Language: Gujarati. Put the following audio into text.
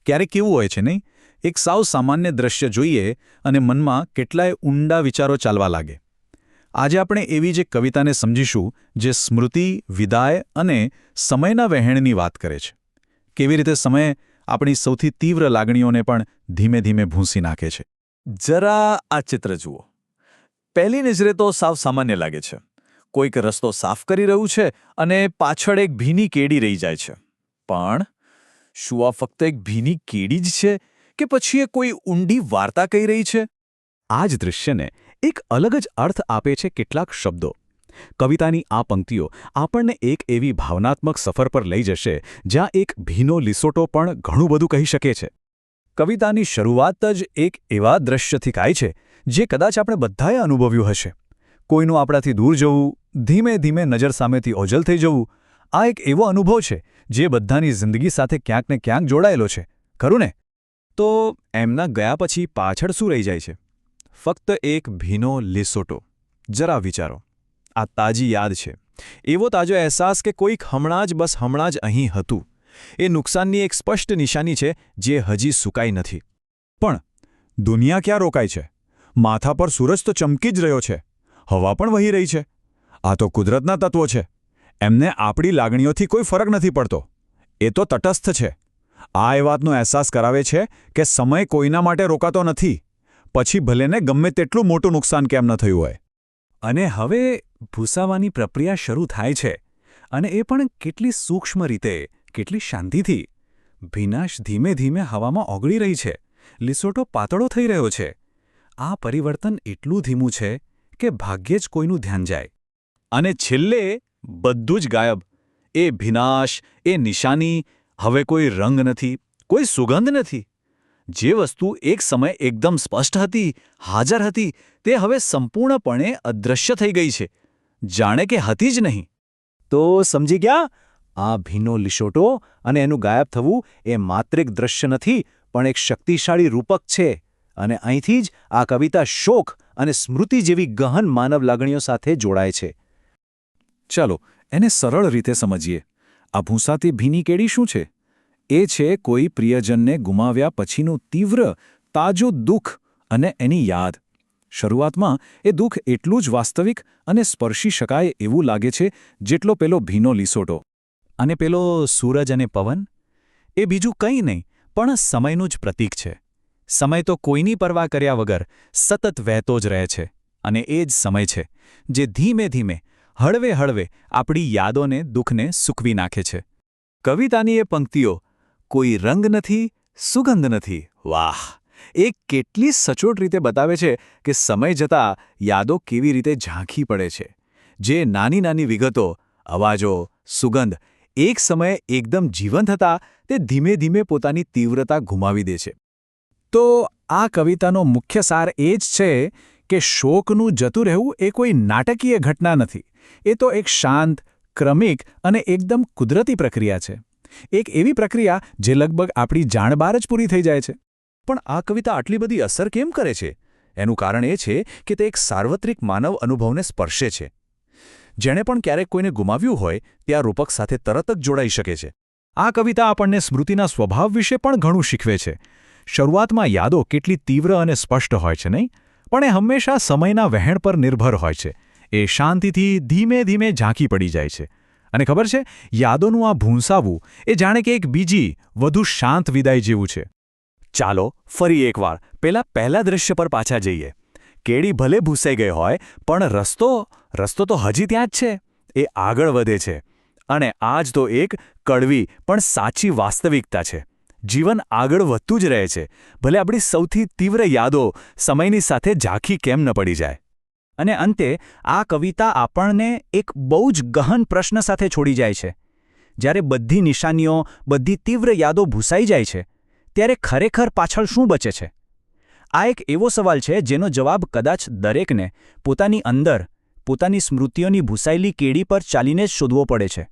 ક્યારેક કેવું હોય છે નહીં, એક સાવ સામાન્ય દ્રશ્ય જોઈએ અને મનમાં કેટલાય ઊંડા વિચારો ચાલવા લાગે. આજે આપણે એવી જ એક કવિતાને સમજીશું જે સ્મૃતિ, વિદાય અને સમયના વહેણની વાત કરે છે. કેવી રીતે સમય આપણી સૌથી તીવ્ર લાગણીઓને પણ ધીમે ધીમે ભૂંસી નાખે છે. જરા આ ચિત્ર જુઓ. પહેલી નજરે તો સાવ સામાન્ય લાગે છે. કોઈક રસ્તો સાફ કરી રહ્યું છે અને પાછળ એક ભીની કેડી રહી જાય છે. પણ શું આ ફક્ત એક ભીની કેડી જ છે કે પછી એ કોઈ ઊંડી વાર્તા કહી રહી છે? આ જ દૃશ્યને એક અલગ જ અર્થ આપે છે કેટલાક શબ્દો. કવિતાની આ પંક્તિઓ આપણને એક એવી ભાવનાત્મક સફર પર લઈ જશે જ્યાં એક ભીનો લીસોટો પણ ઘણું બધું કહી શકે છે. કવિતાની શરૂઆત જ એક એવા દ્રશ્યથી થાય છે જે કદાચ આપણે બધાએ અનુભવ્યું હશે. કોઈનું આપણાથી દૂર જવું, ધીમે ધીમે નજર સામેથી ઓઝલ થઈ જવું, આ એક એવો અનુભવ છે જે બધાની જિંદગી સાથે ક્યાંક ને ક્યાંક જોડાયેલો છે, ખરું ને? તો એમના ગયા પછી પાછળ શું રહી જાય છે? ફક્ત એક ભીનો લીસોટો. જરા વિચારો. આ તાજી યાદ છે, એવો તાજો અહેસાસ કે કોઈક હમણાં જ અહીં હતું. એ નુકસાનની એક સ્પષ્ટ નિશાની છે જે હજી સુકાઈ નથી. પણ દુનિયા ક્યાં રોકાય છે? માથા પર સૂરજ તો ચમકી જ રહ્યો છે, હવા પણ વહી રહી છે. આ તો કુદરતના તત્વો છે. એમને આપણી લાગણીઓથી કોઈ ફરક નથી પડતો. એ તો તટસ્થ છે. આ એ વાતનો અહેસાસ કરાવે છે કે સમય કોઈના માટે રોકાતો નથી, પછી ભલેને ગમે તેટલું મોટું નુકસાન કેમ ન થયું હોય. અને હવે ભૂસાવાની પ્રક્રિયા શરૂ થાય છે, અને એ પણ કેટલી સૂક્ષ્મ રીતે, કેટલી શાંતિથી. ભીનાશ ધીમે ધીમે હવામાં ઓગળી રહી છે, લીસોટો પાતળો થઈ રહ્યો છે. આ પરિવર્તન એટલું ધીમું છે કે ભાગ્યે જ કોઈનું ધ્યાન જાય. અને છેલ્લે બધું જ ગાયબ. એ ભીનાશ, એ નિશાની, હવે કોઈ રંગ નથી, કોઈ સુગંધ નથી. જે વસ્તુ એક સમય એકદમ સ્પષ્ટ હતી, હાજર હતી, તે હવે સંપૂર્ણપણે અદૃશ્ય થઈ ગઈ છે, જાણે કે હતી જ નહીં. તો સમજી ગયા? આ ભીનો લીસોટો અને એનું ગાયબ થવું એ માત્ર એક દ્રશ્ય નથી, પણ એક શક્તિશાળી રૂપક છે. અને અહીંથી જ આ કવિતા શોક અને સ્મૃતિ જેવી ગહન માનવ લાગણીઓ સાથે જોડાય છે. ચાલો એને સરળ રીતે સમજીએ. આ ભૂંસાતી ભીની કેડી શું છે? એ છે કોઈ પ્રિયજનને ગુમાવ્યા પછીનું તીવ્ર, તાજું દુઃખ અને એની યાદ. શરૂઆતમાં એ દુઃખ એટલું જ વાસ્તવિક અને સ્પર્શી શકાય એવું લાગે છે જેટલો પેલો ભીનો લીસોટો. અને પેલો સૂરજ અને પવન? એ બીજું કંઈ નહીં, પણ સમયનું જ પ્રતીક છે. સમય તો કોઈની પરવા કર્યા વગર સતત વહેતો જ રહે છે. અને એ જ સમય છે જે ધીમે ધીમે, હળવે હળવે આપણી યાદોને, દુઃખને સૂકવી નાખે છે. કવિતાની એ પંક્તિઓ, કોઈ રંગ નથી, સુગંધ નથી. વાહ! એ કેટલી સચોટ રીતે બતાવે છે કે સમય જતાં યાદો કેવી રીતે ઝાંખી પડે છે. જે નાની નાની વિગતો, અવાજો, સુગંધ એક સમયે એકદમ જીવંત હતા, તે ધીમે ધીમે પોતાની તીવ્રતા ગુમાવી દે છે. તો આ કવિતાનો મુખ્ય સાર એ જ છે કે શોકનું જતું રહેવું એ કોઈ નાટકીય ઘટના નથી. એ તો એક શાંત, ક્રમિક અને એકદમ કુદરતી પ્રક્રિયા છે. એક એવી પ્રક્રિયા જે લગભગ આપણી જાણ બહાર જ પૂરી થઈ જાય છે. પણ આ કવિતા આટલી બધી અસર કેમ કરે છે? એનું કારણ એ છે કે તે એક સાર્વત્રિક માનવ અનુભવને સ્પર્શે છે. જેણે પણ ક્યારેક કોઈને ગુમાવ્યું હોય તે આ રૂપક સાથે તરત જ જોડાઈ શકે છે. આ કવિતા આપણને સ્મૃતિના સ્વભાવ વિશે પણ ઘણું શીખવે છે. શરૂઆતમાં યાદો કેટલી તીવ્ર અને સ્પષ્ટ હોય છે નહીં, પણ એ હંમેશા સમયના વહેણ પર નિર્ભર હોય છે. એ શાંતિથી ધીમે ધીમે ઝાંખી પડી જાય છે. અને ખબર છે, યાદોનું આ ભૂંસાવું એ જાણે કે એક બીજી, વધુ શાંત વિદાય જેવું છે. ચાલો ફરી એકવાર પહેલા દૃશ્ય પર પાછા જઈએ. કેડી ભલે ભૂસાઈ ગઈ હોય, પણ રસ્તો તો હજી ત્યાં જ છે. એ આગળ વધે છે. અને આ જ તો એક કડવી પણ સાચી વાસ્તવિકતા છે. જીવન આગળ વધતું જ રહે છે, ભલે આપણી સૌથી તીવ્ર યાદો સમયની સાથે ઝાંખી કેમ ન પડી જાય. અને અંતે આ કવિતા આપણને એક બહુ જ ગહન પ્રશ્ન સાથે છોડી જાય છે. જ્યારે બધી નિશાનીઓ, બધી તીવ્ર યાદો ભૂસાઈ જાય છે, ત્યારે ખરેખર પાછળ શું બચે છે? આ એક એવો સવાલ છે જેનો જવાબ કદાચ દરેકને પોતાની અંદર, પોતાની સ્મૃતિઓની ભૂસાયેલી કેડી પર ચાલીને જ શોધવો પડે છે.